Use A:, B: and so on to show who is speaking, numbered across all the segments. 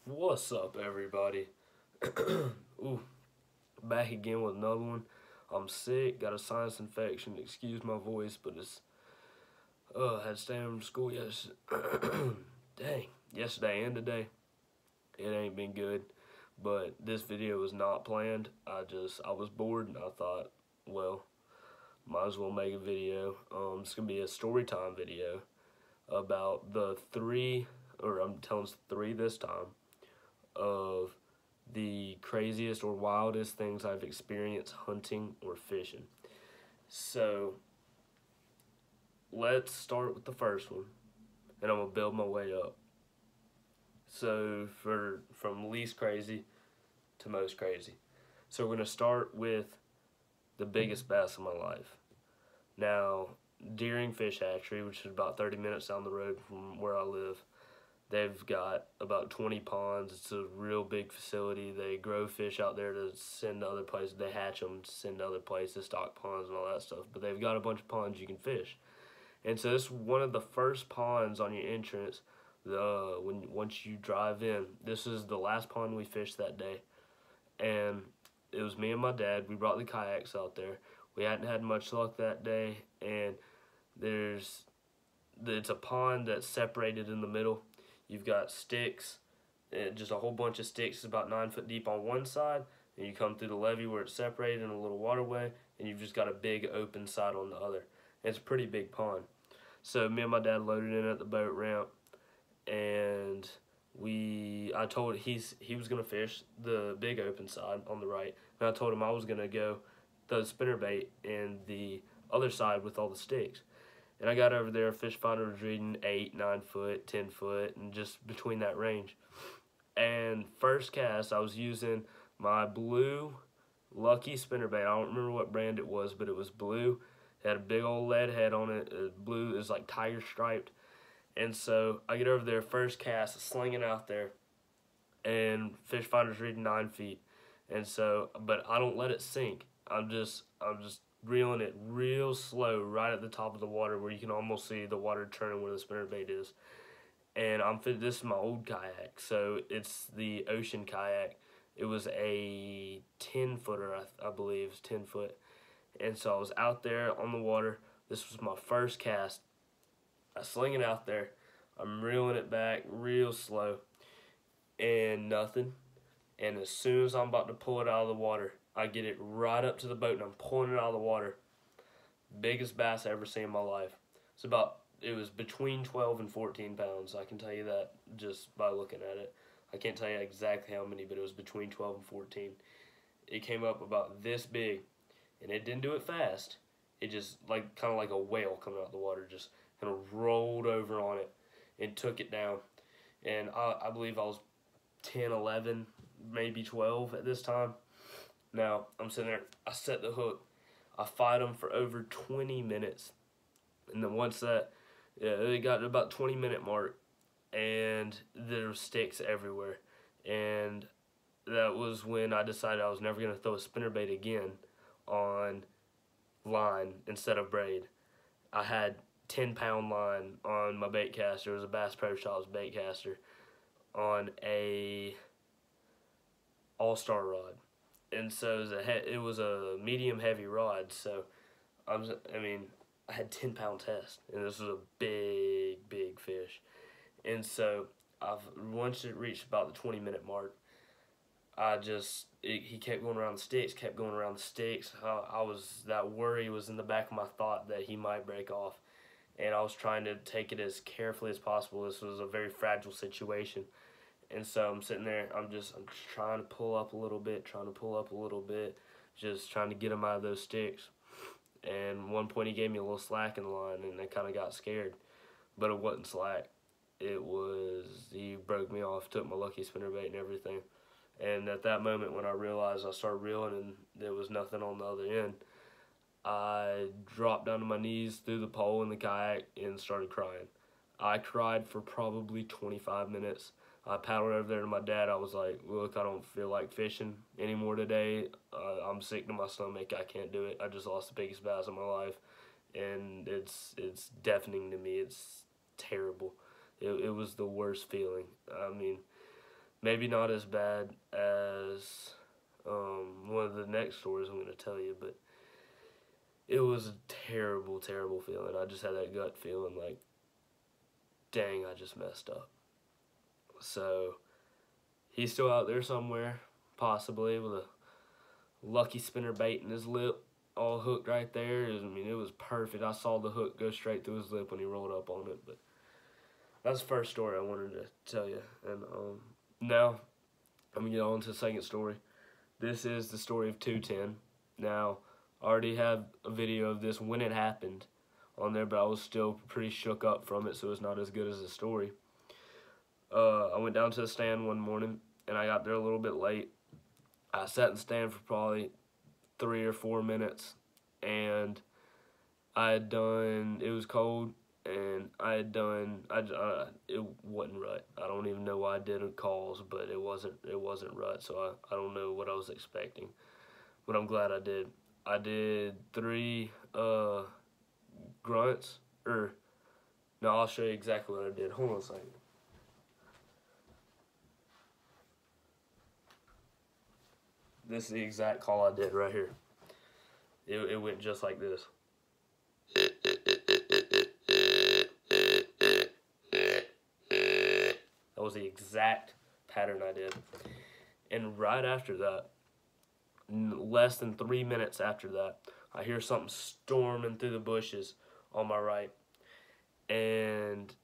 A: What's up, everybody? Ooh, back again with another one. I'm sick, got a sinus infection. Excuse my voice, but it's had to stay home from school Dang, yesterday and today. It ain't been good, but this video was not planned. I was bored and I thought, well, might as well make a video. It's gonna be a story time video about the three, or I'm telling three this time, of the craziest or wildest things I've experienced hunting or fishing. So let's start with the first one, and I'm gonna build my way up. So from least crazy to most crazy. So we're gonna start with the biggest bass of my life. Now, Deering Fish Hatchery, which is about 30 minutes down the road from where I live, they've got about 20 ponds. It's a real big facility. They grow fish out there to send to other places. They hatch them to send to other places, stock ponds and all that stuff. But they've got a bunch of ponds you can fish. And so this is one of the first ponds on your entrance. Once you drive in, this is the last pond we fished that day. And it was me and my dad. We brought the kayaks out there. We hadn't had much luck that day. And it's a pond that's separated in the middle. You've got sticks, just a whole bunch of sticks. It's about 9 foot deep on one side, and you come through the levee where it's separated in a little waterway, and you've just got a big open side on the other. And it's a pretty big pond. So me and my dad loaded in at the boat ramp, and I told he was gonna fish the big open side on the right, and I told him I was gonna go the spinnerbait in the other side with all the sticks. And I got over there, fish finder was reading 8, 9 foot, 10 foot, and just between that range. And first cast, I was using my blue Lucky spinnerbait. I don't remember what brand it was, but it was blue. It had a big old lead head on it. Blue is like tiger striped. And so I get over there, first cast, slinging out there, and fish finder's reading 9 feet. And so, but I don't let it sink. I'm just reeling it real slow right at the top of the water where you can almost see the water turning where the spinnerbait is. And this is my old kayak, so it's the ocean kayak. It was a 10-footer, I believe, 10 foot. And so I was out there on the water. This was my first cast. I sling it out there. I'm reeling it back real slow, and nothing. And as soon as I'm about to pull it out of the water, I get it right up to the boat and I'm pulling it out of the water. Biggest bass I ever seen in my life. It was between 12 and 14 pounds. I can tell you that just by looking at it. I can't tell you exactly how many, but it was between 12 and 14. It came up about this big, and it didn't do it fast. It just kind of like a whale coming out of the water, just kind of rolled over on it and took it down. And I believe I was 10, 11, maybe 12 at this time. Now, I'm sitting there, I set the hook, I fight them for over 20 minutes, and then once it got to about 20-minute mark, and there were sticks everywhere, and that was when I decided I was never going to throw a spinnerbait again on line instead of braid. I had 10-pound line on my bait caster. It was a Bass Pro Shops bait caster on a all-star rod. And so it was a medium heavy rod, so I had 10-pound test, and this was a big fish. And so once it reached about the 20-minute mark, he kept going around the sticks, that worry was in the back of my thought that he might break off, and I was trying to take it as carefully as possible. This was a very fragile situation. And so I'm sitting there, I'm just trying to pull up a little bit, just trying to get him out of those sticks. And at one point he gave me a little slack in the line, and I kind of got scared. But it wasn't slack. He broke me off, took my Lucky spinnerbait and everything. And at that moment when I realized, I started reeling and there was nothing on the other end, I dropped down to my knees, threw the pole in the kayak, and started crying. I cried for probably 25 minutes. I paddled over there to my dad. I was like, look, I don't feel like fishing anymore today. I'm sick to my stomach. I can't do it. I just lost the biggest bass of my life. And it's deafening to me. It's terrible. It was the worst feeling. I mean, maybe not as bad as one of the next stories I'm going to tell you, but it was a terrible, terrible feeling. I just had that gut feeling like, dang, I just messed up. So he's still out there somewhere, possibly with a lucky spinner bait in his lip, all hooked right there. It was perfect. I saw the hook go straight through his lip when he rolled up on it. But that's the first story I wanted to tell you. And now I'm going to get on to the second story. This is the story of 210. Now, I already have a video of this when it happened on there, but I was still pretty shook up from it, so it's not as good as the story. I went down to the stand one morning, and I got there a little bit late. I sat in the stand for probably 3 or 4 minutes, and I had done, it was cold, and I had done, it wasn't rut. I don't even know why I did calls, but it wasn't rut, so I don't know what I was expecting, but I'm glad I did. I did 3 grunts, no, I'll show you exactly what I did. Hold on a second. This is the exact call I did right here. It went just like this. That was the exact pattern I did. And right after that, less than 3 minutes after that, I hear something storming through the bushes on my right. And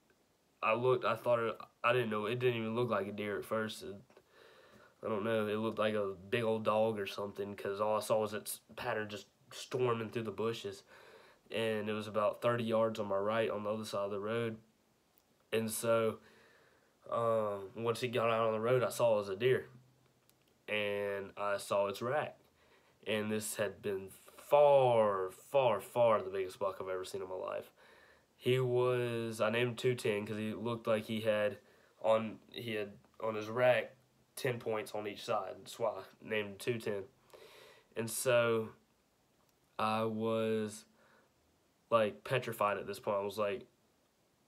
A: I looked, I didn't know, it didn't even look like a deer at first. I don't know, it looked like a big old dog or something, because all I saw was its pattern just storming through the bushes. And it was about 30 yards on my right on the other side of the road. And so once he got out on the road, I saw it was a deer. And I saw its rack. And this had been far, far, far the biggest buck I've ever seen in my life. He was, I named him 210 because he looked like he had on his rack 10 points on each side. That's why I named him 210. And so I was like petrified at this point. I was like,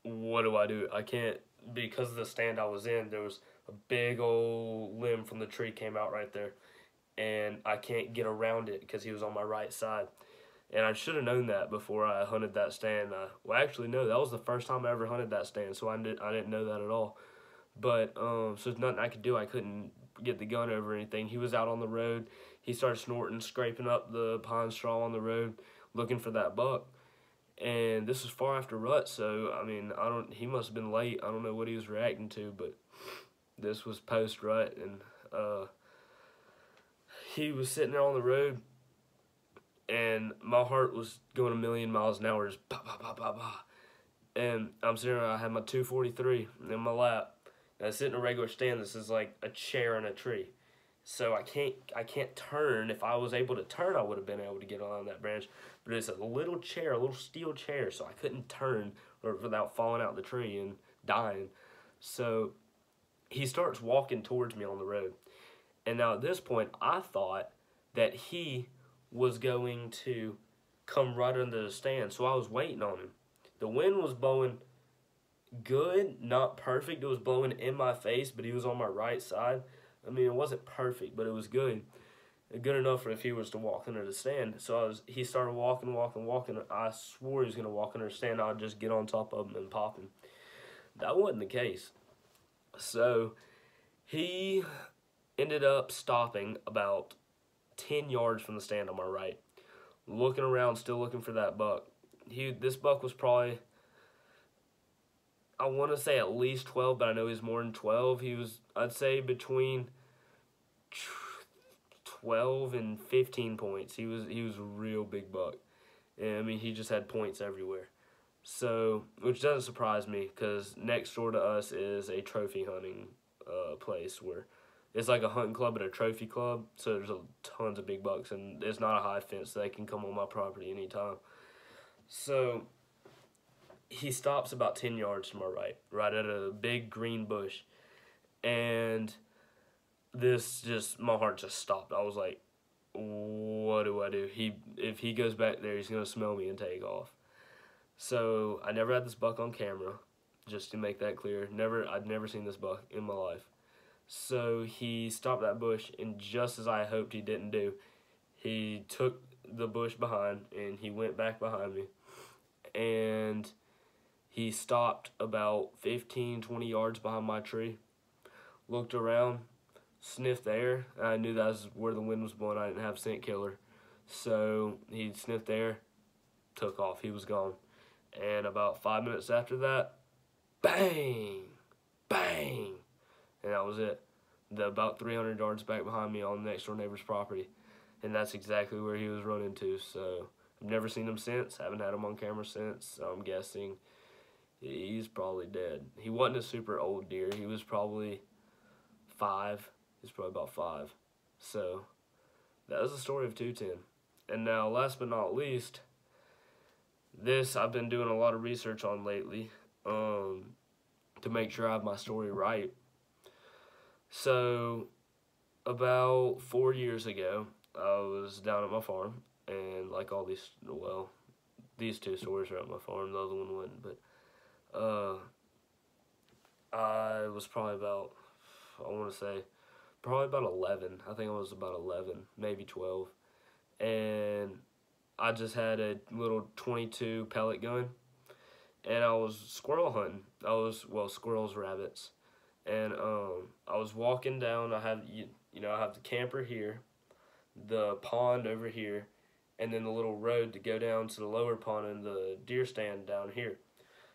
A: what do I do? I can't, because of the stand I was in, there was a big old limb from the tree came out right there. And I can't get around it because he was on my right side. And I should have known that before I hunted that stand. Well, actually, no, that was the first time I ever hunted that stand, so I didn't know that at all. But, so there's nothing I could do. I couldn't get the gun over anything. He was out on the road. He started snorting, scraping up the pine straw on the road, looking for that buck. And this was far after rut, so, he must have been late. I don't know what he was reacting to, but this was post-rut, and, he was sitting there on the road, and my heart was going a million miles an hour, just bah, bah, bah, bah, bah. And I'm sitting there, I had my 243 in my lap. And I sit in a regular stand. This is like a chair in a tree. So I can't turn. If I was able to turn, I would have been able to get on that branch. But it's a little chair, a little steel chair, so I couldn't turn without falling out the tree and dying. So he starts walking towards me on the road. And now at this point, I thought that he was going to come right under the stand, so I was waiting on him. The wind was blowing good, not perfect. It was blowing in my face, but he was on my right side. It wasn't perfect, but it was good. Good enough for if he was to walk under the stand. So he started walking. I swore he was going to walk under the stand. I'd just get on top of him and pop him. That wasn't the case. So he ended up stopping about 10 yards from the stand on my right, looking around, still looking for that buck. This buck was probably, I want to say at least 12, but I know he's more than 12. He was, I'd say, between 12 and 15 points. He was a real big buck. And, he just had points everywhere. So, which doesn't surprise me, because next door to us is a trophy hunting place where it's like a hunting club but a trophy club, so there's tons of big bucks, and it's not a high fence, so they can come on my property anytime. So he stops about 10 yards to my right at a big green bush, and my heart just stopped. I was like, what do I do? If he goes back there, he's going to smell me and take off. So I never had this buck on camera, just to make that clear. I'd never seen this buck in my life. So he stopped that bush, and just as I hoped he didn't do, he took the bush behind and he went back behind me, and he stopped about 15-20 yards behind my tree, looked around, sniffed the air. I knew that was where the wind was blowing. I didn't have scent killer, so he sniffed the air, took off. He was gone. And about 5 minutes after that, bang, bang, and that was it. About 300 yards back behind me on the next door neighbor's property, and that's exactly where he was running to. So I've never seen him since. Haven't had him on camera since. So I'm guessing he's probably dead. He wasn't a super old deer. He was probably 5. He's probably about 5. So that was the story of 210. And now, last but not least, this I've been doing a lot of research on lately to make sure I have my story right. So about 4 years ago, I was down at my farm, and like all these, well, these 2 stories are at my farm, the other one wasn't, but I was probably about, I want to say, probably about 11. I think I was about 11, maybe 12. And I just had a little .22 pellet gun, and I was squirrel hunting. Squirrels, rabbits. And I was walking down. I have I have the camper here, the pond over here, and then the little road to go down to the lower pond and the deer stand down here.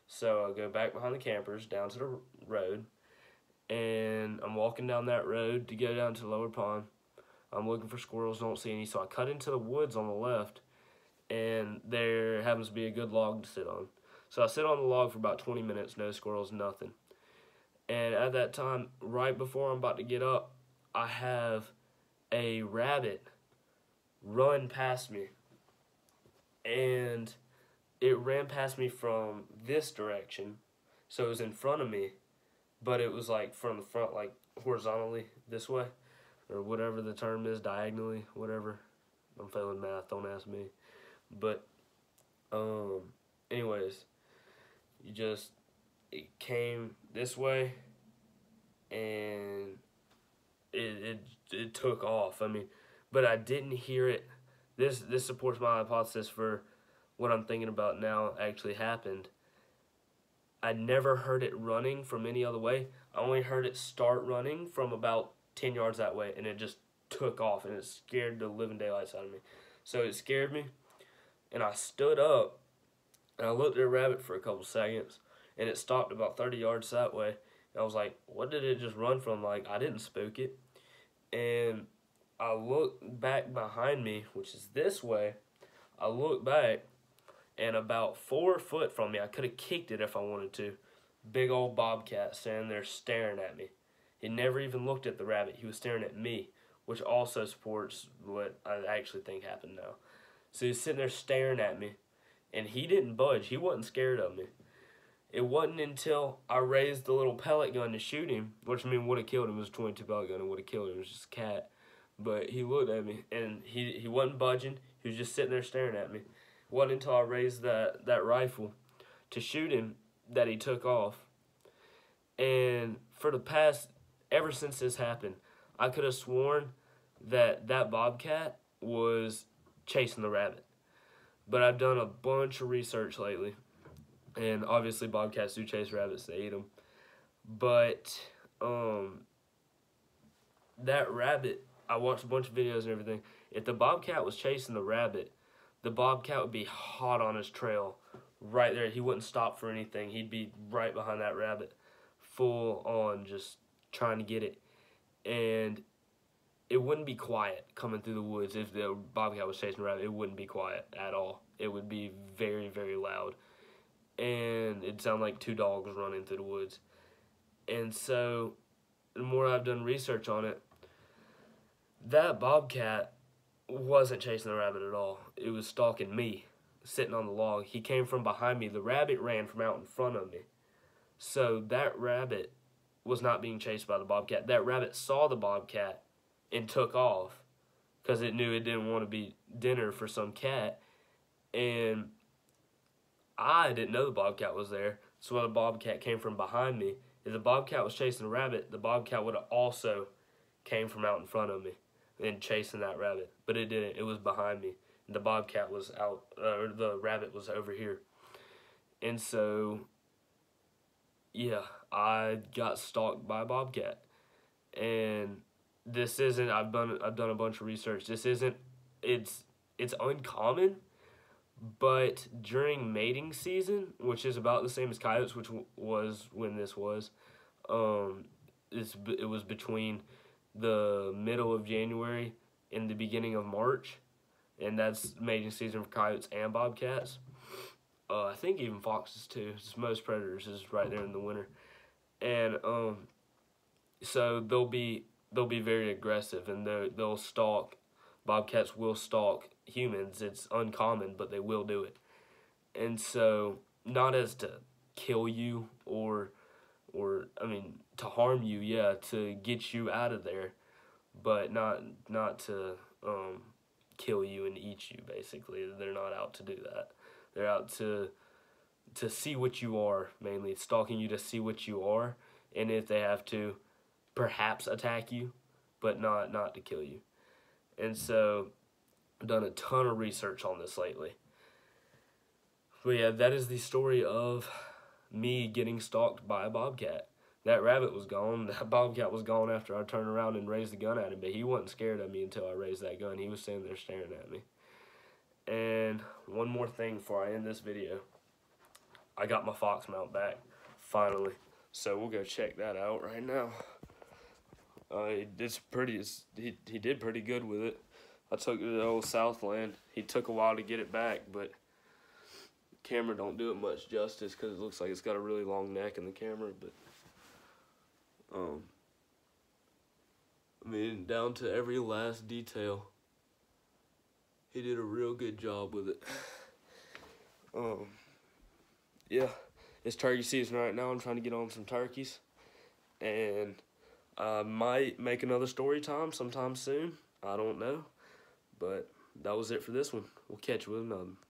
A: So I go back behind the campers down to the road, and I'm walking down that road to go down to the lower pond. I'm looking for squirrels, don't see any, so I cut into the woods on the left, and there happens to be a good log to sit on. So I sit on the log for about 20 minutes, no squirrels, nothing. And at that time, right before I'm about to get up, I have a rabbit run past me. And it ran past me from this direction. So it was in front of me, but it was like from the front, like horizontally this way, or whatever the term is, diagonally, whatever. I'm failing math, don't ask me. But, anyways, it came this way, and it took off. I mean, but I didn't hear it. This supports my hypothesis for what I'm thinking about now actually happened. I never heard it running from any other way. I only heard it start running from about 10 yards that way, and it just took off, and it scared the living daylights out of me. So it scared me, and I stood up, and I looked at the rabbit for a couple seconds, and it stopped about 30 yards that way. And I was like, what did it just run from? Like, I didn't spook it. And I looked back behind me, which is this way. I looked back, and about 4 foot from me, I could have kicked it if I wanted to. Big old bobcat standing there staring at me. He never even looked at the rabbit. He was staring at me, which also supports what I actually think happened now. So he's sitting there staring at me, and he didn't budge. He wasn't scared of me. It wasn't until I raised the little pellet gun to shoot him, which would have killed him. It was a .22 pellet gun. It would have killed him. It was just a cat. But he looked at me, and he wasn't budging. He was just sitting there staring at me. It wasn't until I raised that rifle to shoot him that he took off. And for the past, ever since this happened, I could have sworn that bobcat was chasing the rabbit. But I've done a bunch of research lately. And obviously bobcats do chase rabbits, they eat them. But that rabbit, I watched a bunch of videos and everything. If the bobcat was chasing the rabbit, the bobcat would be hot on his trail right there. He wouldn't stop for anything. He'd be right behind that rabbit, full on, just trying to get it. And it wouldn't be quiet coming through the woods. If the bobcat was chasing the rabbit, it wouldn't be quiet at all. It would be very, very loud. And it'd sound like 2 dogs running through the woods. And so, the more I've done research on it, that bobcat wasn't chasing the rabbit at all. It was stalking me, sitting on the log. He came from behind me. The rabbit ran from out in front of me. So that rabbit was not being chased by the bobcat. That rabbit saw the bobcat and took off because it knew it didn't want to be dinner for some cat. And I didn't know the bobcat was there. So the bobcat came from behind me If the bobcat was chasing a rabbit, the bobcat would have also came from out in front of me and chasing that rabbit. But it didn't. It was behind me. The bobcat was out, or the rabbit was over here. And so, yeah, I got stalked by a bobcat. And this isn't, I've done a bunch of research. This isn't, it's uncommon, but during mating season, which is about the same as coyotes, which was when this was, it was between the middle of January and the beginning of March, and that's mating season for coyotes and bobcats. I think even foxes too. Most predators is right there in the winter, and so they'll be very aggressive, and they'll stalk. Bobcats will stalk humans. It's uncommon, but they will do it. And so, not as to kill you or I mean to harm you, yeah, to get you out of there, but not to kill you and eat you. Basically, they're not out to do that. They're out to see what you are, mainly stalking you to see what you are, and if they have to, perhaps attack you, but not to kill you. And so, I've done a ton of research on this lately. But yeah, that is the story of me getting stalked by a bobcat. That rabbit was gone. That bobcat was gone after I turned around and raised the gun at him, but he wasn't scared of me until I raised that gun. He was standing there staring at me. And one more thing before I end this video. I got my fox mount back, finally. So we'll go check that out right now. He did pretty good with it. I took it to the old Southland. He took a while to get it back, but the camera don't do it much justice because it looks like it's got a really long neck in the camera. But I mean, down to every last detail, he did a real good job with it. Yeah, it's turkey season right now. I'm trying to get on some turkeys, and I might make another story time sometime soon. I don't know. But that was it for this one. We'll catch you with another.